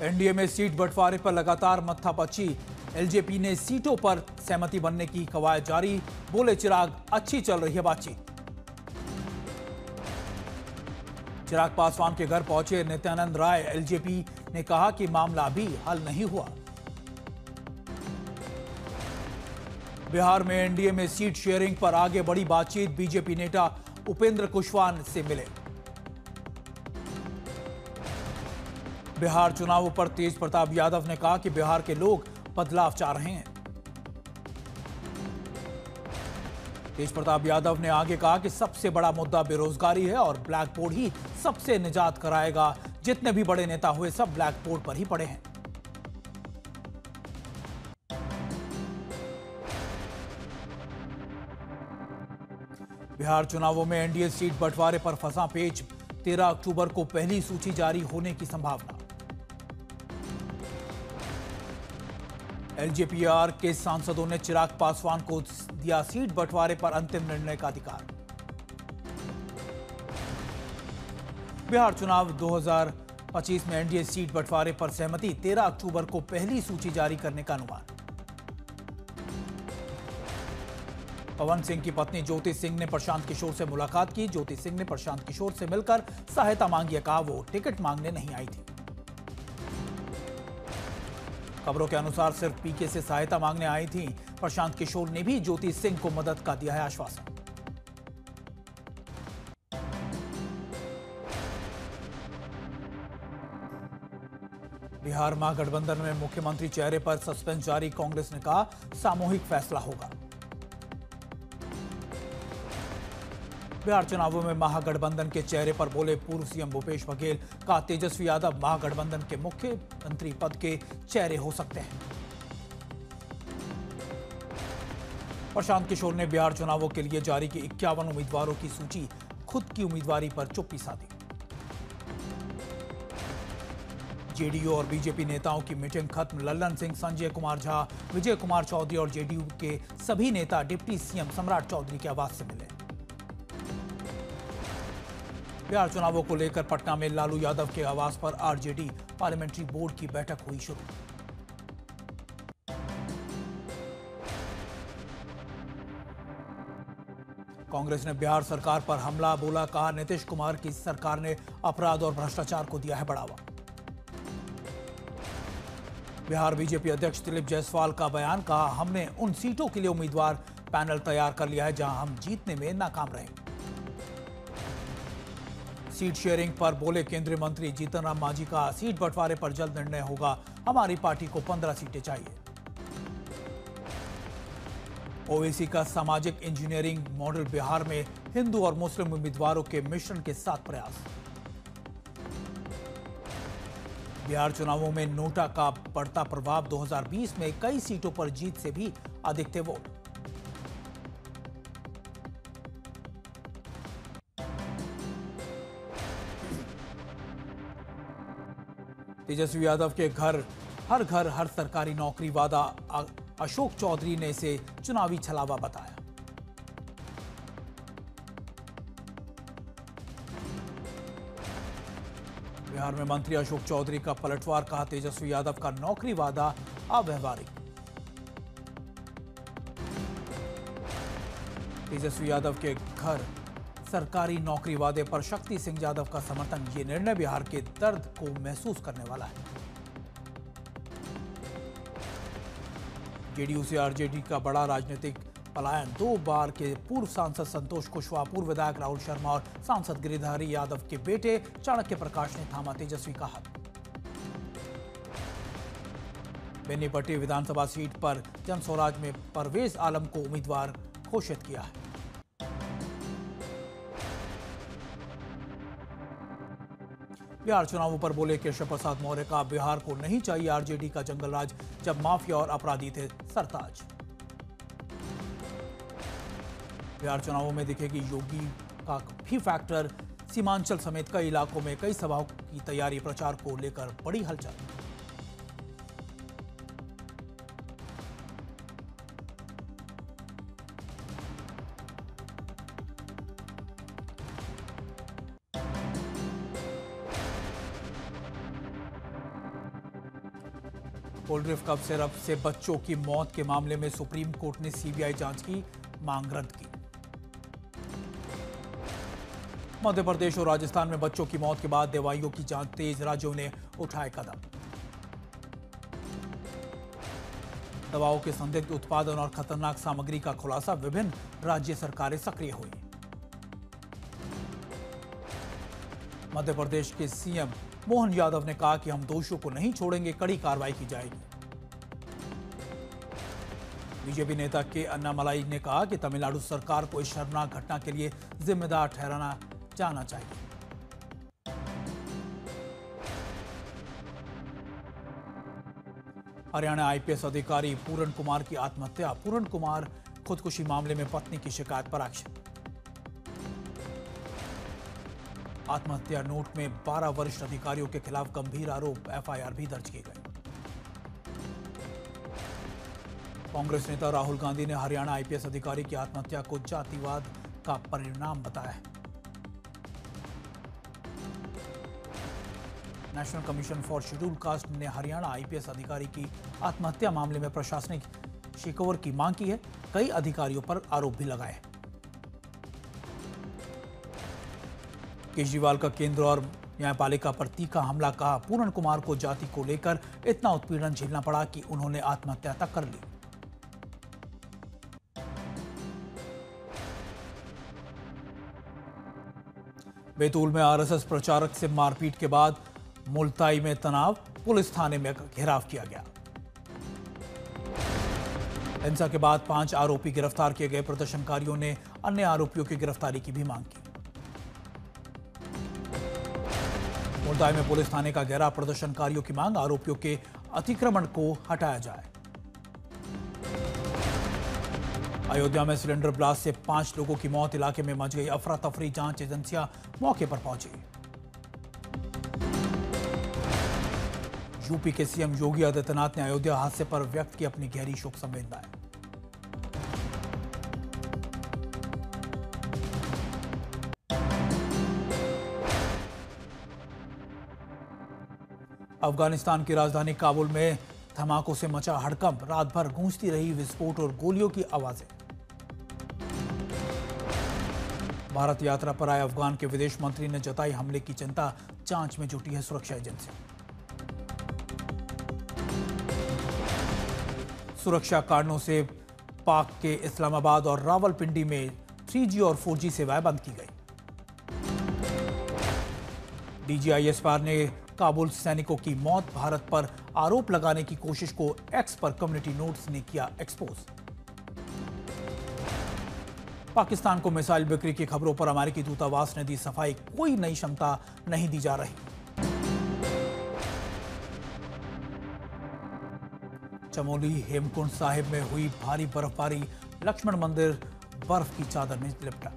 NDA में seat बंटवारे पर लगातार मत्थापच्ची। एलजेपी ने सीटों पर सहमति बनने की कवायद जारी। बोले चिराग, अच्छी चल रही है बातचीत। चिराग पासवान के घर पहुंचे नित्यानंद राय। एलजेपी ने कहा कि मामला अभी हल नहीं हुआ। बिहार में एनडीए में सीट शेयरिंग पर आगे बढ़ी बातचीत। बीजेपी नेता उपेंद्र कुशवाहा से मिले। बिहार चुनावों पर तेज प्रताप यादव ने कहा कि बिहार के लोग बदलाव चाह रहे हैं। तेज प्रताप यादव ने आगे कहा कि सबसे बड़ा मुद्दा बेरोजगारी है और ब्लैक बोर्ड ही सबसे निजात कराएगा। जितने भी बड़े नेता हुए सब ब्लैक बोर्ड पर ही पड़े हैं। बिहार चुनावों में एनडीए सीट बंटवारे पर फंसा पेच। 13 अक्टूबर को पहली सूची जारी होने की संभावना। एलजेपीआर के सांसदों ने चिराग पासवान को दिया सीट बंटवारे पर अंतिम निर्णय का अधिकार। बिहार चुनाव 2025 में एनडीए सीट बंटवारे पर सहमति। 13 अक्टूबर को पहली सूची जारी करने का अनुमान। पवन सिंह की पत्नी ज्योति सिंह ने प्रशांत किशोर से मुलाकात की। ज्योति सिंह ने प्रशांत किशोर से मिलकर सहायता मांगी। कहा वो टिकट मांगने नहीं आई थी। खबरों के अनुसार सिर्फ पीके से सहायता मांगने आई थी। प्रशांत किशोर ने भी ज्योति सिंह को मदद का दिया है आश्वासन। बिहार महागठबंधन में मुख्यमंत्री चेहरे पर सस्पेंस जारी। कांग्रेस ने कहा सामूहिक फैसला होगा। बिहार चुनावों में महागठबंधन के चेहरे पर बोले पूर्व सीएम भूपेश बघेल। कहा तेजस्वी यादव महागठबंधन के मुख्यमंत्री पद के चेहरे हो सकते हैं। प्रशांत किशोर ने बिहार चुनावों के लिए जारी की 51 उम्मीदवारों की सूची। खुद की उम्मीदवारी पर चुप्पी साधी। जेडीयू और बीजेपी नेताओं की मीटिंग खत्म। लल्लन सिंह, संजय कुमार झा, विजय कुमार चौधरी और जेडीयू के सभी नेता डिप्टी सीएम सम्राट चौधरी के आवास से मिले। बिहार चुनावों को लेकर पटना में लालू यादव के आवास पर आरजेडी पार्लियामेंट्री बोर्ड की बैठक हुई शुरू। कांग्रेस ने बिहार सरकार पर हमला बोला। कहा नीतीश कुमार की सरकार ने अपराध और भ्रष्टाचार को दिया है बढ़ावा। बिहार बीजेपी अध्यक्ष दिलीप जायसवाल का बयान। कहा हमने उन सीटों के लिए उम्मीदवार पैनल तैयार कर लिया है जहां हम जीतने में नाकाम रहे। सीट शेयरिंग पर बोले केंद्रीय मंत्री जीतन राम मांझी। का सीट बंटवारे पर जल्द निर्णय होगा। हमारी पार्टी को 15 सीटें चाहिए। ओवैसी का सामाजिक इंजीनियरिंग मॉडल। बिहार में हिंदू और मुस्लिम उम्मीदवारों के मिश्रण के साथ प्रयास। बिहार चुनावों में नोटा का बढ़ता प्रभाव। 2020 में कई सीटों पर जीत से भी अधिक थे वोट। तेजस्वी यादव के घर हर सरकारी नौकरी वादा। अशोक चौधरी ने इसे चुनावी छलावा बताया। बिहार में मंत्री अशोक चौधरी का पलटवार। कहा तेजस्वी यादव का नौकरी वादा अव्यावहारिक। तेजस्वी यादव के घर सरकारी नौकरी वादे पर शक्ति सिंह यादव का समर्थन। ये निर्णय बिहार के दर्द को महसूस करने वाला है। जेडीयू से आरजेडी का बड़ा राजनीतिक पलायन। 2 बार के पूर्व सांसद संतोष कुशवाहा, पूर्व विधायक राहुल शर्मा और सांसद गिरिधारी यादव के बेटे चाणक्य प्रकाश ने थामा तेजस्वी का हाथ। बेनीपट्टी विधानसभा सीट पर जनस्वराज में परवेज आलम को उम्मीदवार घोषित किया है। बिहार चुनावों पर बोले केशव प्रसाद मौर्य। का बिहार को नहीं चाहिए आरजेडी का जंगल राज, जब माफिया और अपराधी थे सरताज। बिहार चुनावों में दिखेगी योगी का भी फैक्टर। सीमांचल समेत कई इलाकों में कई सभाओं की तैयारी। प्रचार को लेकर बड़ी हलचल। कोल्ड्रिफ्ट कफ सिरप से बच्चों की मौत के मामले में सुप्रीम कोर्ट ने सीबीआई जांच की मांग रद्द की। मध्य प्रदेश और राजस्थान में बच्चों की मौत के बाद दवाइयों की जांच तेज, राज्यों ने उठाए कदम। दवाओं के संदिग्ध उत्पादन और खतरनाक सामग्री का खुलासा, विभिन्न राज्य सरकारें सक्रिय हुई। मध्य प्रदेश के सीएम मोहन यादव ने कहा कि हम दोषियों को नहीं छोड़ेंगे, कड़ी कार्रवाई की जाएगी। बीजेपी नेता के अन्नामलाई ने कहा कि तमिलनाडु सरकार को इस शर्मनाक घटना के लिए जिम्मेदार ठहराना जाना चाहिए। हरियाणा आईपीएस अधिकारी पूरण कुमार की आत्महत्या, पूरण कुमार खुदकुशी मामले में पत्नी की शिकायत पर एक्शन। आत्महत्या नोट में 12 वरिष्ठ अधिकारियों के खिलाफ गंभीर आरोप, एफआईआर भी दर्ज की गई। कांग्रेस नेता राहुल गांधी ने हरियाणा आईपीएस अधिकारी की आत्महत्या को जातिवाद का परिणाम बताया है। National commission for schedule caste ने हरियाणा आईपीएस अधिकारी की आत्महत्या मामले में प्रशासनिक शिकवर की मांग की है। कई अधिकारियों पर आरोप भी लगाए हैं। केजरीवाल का केंद्र और न्यायपालिका पर तीखा हमला, कहा पूरण कुमार को जाति को लेकर इतना उत्पीड़न झेलना पड़ा कि उन्होंने आत्महत्या तक कर ली। बैतूल में आरएसएस प्रचारक से मारपीट के बाद मुल्ताई में तनाव, पुलिस थाने में घेराव किया गया। हिंसा के बाद 5 आरोपी गिरफ्तार किए गए। प्रदर्शनकारियों ने अन्य आरोपियों की गिरफ्तारी की भी मांग की। मुल्ताई में पुलिस थाने का घेराव, प्रदर्शनकारियों की मांग आरोपियों के अतिक्रमण को हटाया जाए। अयोध्या में सिलेंडर ब्लास्ट से 5 लोगों की मौत, इलाके में मच गई अफरा तफरी, जांच एजेंसियां मौके पर पहुंची। यूपी के सीएम योगी आदित्यनाथ ने अयोध्या हादसे पर व्यक्त की अपनी गहरी शोक संवेदनाएं। अफगानिस्तान की राजधानी काबुल में धमाकों से मचा हड़कंप, रात भर गूंजती रही विस्फोट और गोलियों की आवाजें। भारत यात्रा पर आए अफगान के विदेश मंत्री ने जताई हमले की चिंता, जांच में जुटी है सुरक्षा एजेंसी। सुरक्षा कारणों से पाक के इस्लामाबाद और रावलपिंडी में 3G और 4G सेवाएं बंद की गई। DGIS ने काबुल सैनिकों की मौत, भारत पर आरोप लगाने की कोशिश को एक्स पर कम्युनिटी नोट्स ने किया एक्सपोज। पाकिस्तान को मिसाइल बिक्री की खबरों पर अमेरिकी दूतावास ने दी सफाई, कोई नई क्षमता नहीं दी जा रही। चमोली हेमकुंड साहिब में हुई भारी बर्फबारी, लक्ष्मण मंदिर बर्फ की चादर में लिपटा।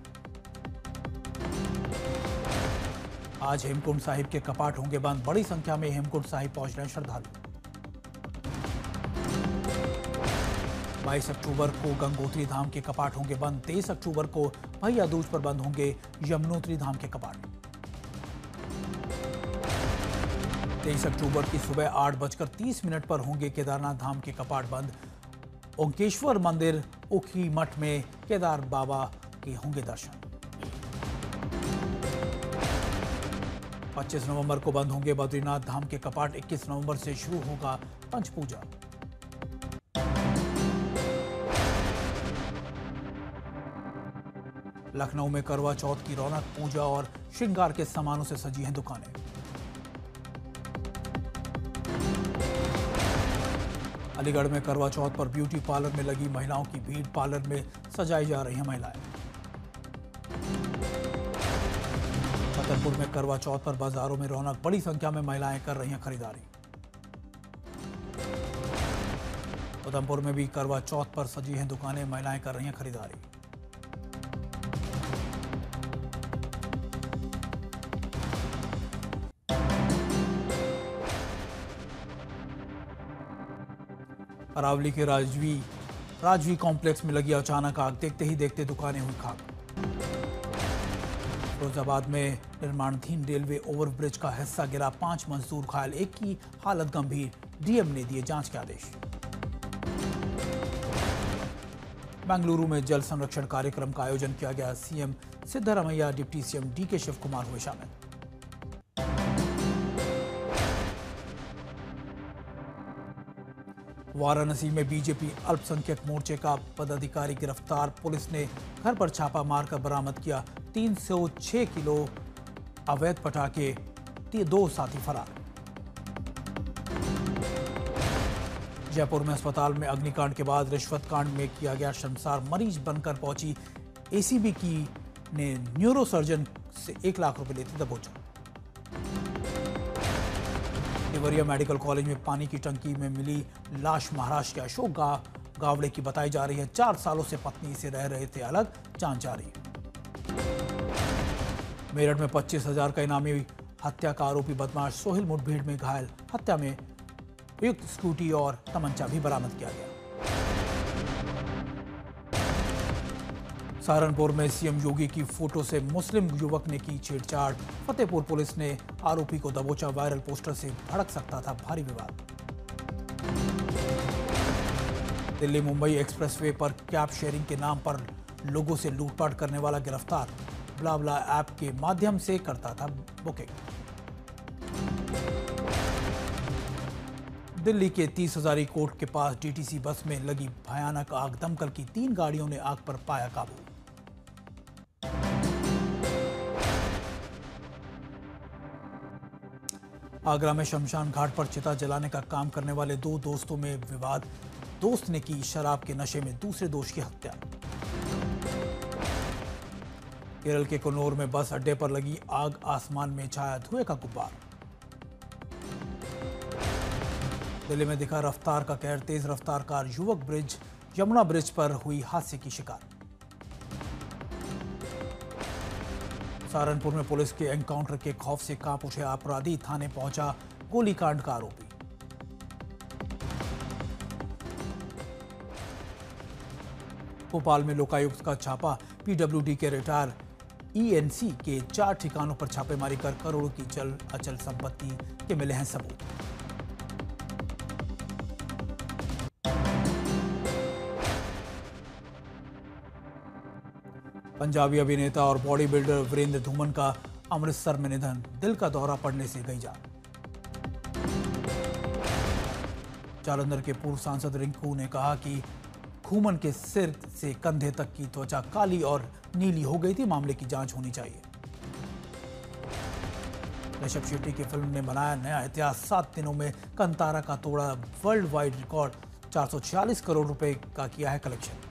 आज हेमकुंड साहिब के कपाट होंगे बंद, बड़ी संख्या में हेमकुंड साहिब पहुंच रहे श्रद्धालु। 22 अक्टूबर को गंगोत्री धाम के कपाट होंगे बंद, 23 अक्टूबर को भैया दूज पर बंद होंगे यमुनोत्री धाम के कपाट। 23 अक्टूबर की सुबह 8:30 पर होंगे केदारनाथ धाम के कपाट बंद। ओंकेश्वर मंदिर ओखी मठ में केदार बाबा के होंगे दर्शन। 25 नवंबर को बंद होंगे बद्रीनाथ धाम के कपाट, 21 नवंबर से शुरू होगा पंच पूजा। लखनऊ में करवा चौथ की रौनक, पूजा और श्रृंगार के सामानों से सजी हैं दुकानें। अलीगढ़ में करवा चौथ पर ब्यूटी पार्लर में लगी महिलाओं की भीड़, पार्लर में सजाई जा रही हैं महिलाएं। छतरपुर में करवा चौथ पर बाजारों में रौनक, बड़ी संख्या में महिलाएं कर रही हैं खरीदारी। उधमपुर में भी करवा चौथ पर सजी हैं दुकानें, महिलाएं कर रही हैं खरीदारी। अरावली के राजवी कॉम्प्लेक्स में लगी अचानक आग, देखते ही देखते दुकानें हुई खाक। फिरोजाबाद में निर्माणाधीन रेलवे ओवरब्रिज का हिस्सा गिरा, 5 मजदूर घायल, एक की हालत गंभीर, डीएम ने दिए जांच के आदेश। बेंगलुरु में जल संरक्षण कार्यक्रम का आयोजन किया गया। CM Siddaramaiah, deputy CM DK Shiva Kumar हुए शामिल। वाराणसी में बीजेपी अल्पसंख्यक मोर्चे का पदाधिकारी गिरफ्तार। पुलिस ने घर पर छापा मारकर बरामद किया 306 किलो अवैध पटाखे, 2 साथी फरार। जयपुर में अस्पताल में अग्निकांड के बाद रिश्वत कांड में किया गया शर्मसार। मरीज बनकर पहुंची एसीबी की ने न्यूरोसर्जन से 1 लाख रुपए लेते दबोचा। देवरिया मेडिकल कॉलेज में पानी की टंकी में मिली लाश महाराष्ट्र के अशोक गावड़े की बताई जा रही है। 4 सालों से पत्नी से रह रहे थे अलग, जांच जारी। मेरठ में 25,000 का इनामी हत्या का आरोपी बदमाश सोहिल मुठभेड़ में घायल। हत्या में प्रयुक्त स्कूटी और तमंचा भी बरामद किया गया। सहारनपुर में सीएम योगी की फोटो से मुस्लिम युवक ने की छेड़छाड़। फतेहपुर पुलिस ने आरोपी को दबोचा। वायरल पोस्टर से भड़क सकता था भारी विवाद। दिल्ली मुंबई एक्सप्रेसवे पर कैब शेयरिंग के नाम पर लोगों से लूटपाट करने वाला गिरफ्तार। ब्लाब्ला ऐप के माध्यम से करता था बुकिंग। दिल्ली के 30 हजारी कोर्ट के पास डीटीसी बस में लगी भयानक आग। दमकल की 3 गाड़ियों ने आग पर पाया काबू। आगरा में शमशान घाट पर चिता जलाने का काम करने वाले 2 दोस्तों में विवाद। दोस्त ने की शराब के नशे में दूसरे दोस्त की हत्या। केरल के कन्नौर में बस अड्डे पर लगी आग, आसमान में छाया धुएं का गुब्बार। दिल्ली में दिखा रफ्तार का कहर। तेज रफ्तार कार युवक ब्रिज यमुना ब्रिज पर हुई हादसे की शिकार। सहारनपुर में पुलिस के एनकाउंटर के खौफ से कांप उठे अपराधी। थाने पहुंचा गोलीकांड का आरोपी। भोपाल में लोकायुक्त का छापा। पीडब्ल्यूडी के रिटायर ईएनसी के 4 ठिकानों पर छापेमारी कर करोड़ों की चल अचल संपत्ति के मिले हैं सबूत। पंजाबी अभिनेता और बॉडी बिल्डर वीरेंद्र धूमन का अमृतसर में निधन। दिल का दौरा पड़ने से गई जान। जालंधर के पूर्व सांसद रिंकू ने कहा कि धूमन के सिर से कंधे तक की त्वचा काली और नीली हो गई थी। मामले की जांच होनी चाहिए। ऋषभ शेट्टी की फिल्म ने बनाया नया इतिहास। 7 दिनों में कंतारा का तोड़ा वर्ल्ड वाइड रिकॉर्ड। 446 करोड़ रुपए का किया है कलेक्शन।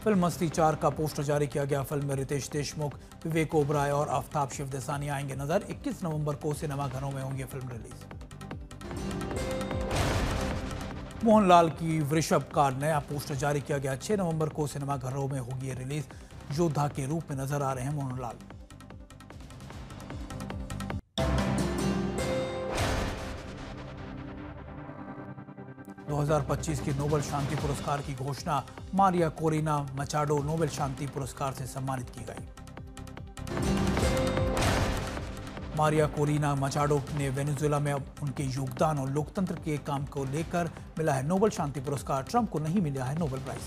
फिल्म मस्ती 4 का पोस्टर जारी किया गया। फिल्म में रितेश देशमुख, विवेक ओबराय और आफ्ताब शिवदेसानी आएंगे नजर। 21 नवंबर को सिनेमाघरों में होंगी फिल्म रिलीज। मोहनलाल की वृषभ का नया पोस्टर जारी किया गया। 6 नवंबर को सिनेमाघरों में होगी रिलीज। योद्धा के रूप में नजर आ रहे हैं मोहनलाल। दो 2025 के नोबेल शांति पुरस्कार की घोषणा। मारिया कोरिना मचाडो नोबेल शांति पुरस्कार से सम्मानित की गई। मारिया कोरिना मचाडो ने वेनेजुएला में उनके योगदान और लोकतंत्र के काम को लेकर मिला है नोबेल शांति पुरस्कार। ट्रंप को नहीं मिला है नोबेल प्राइज।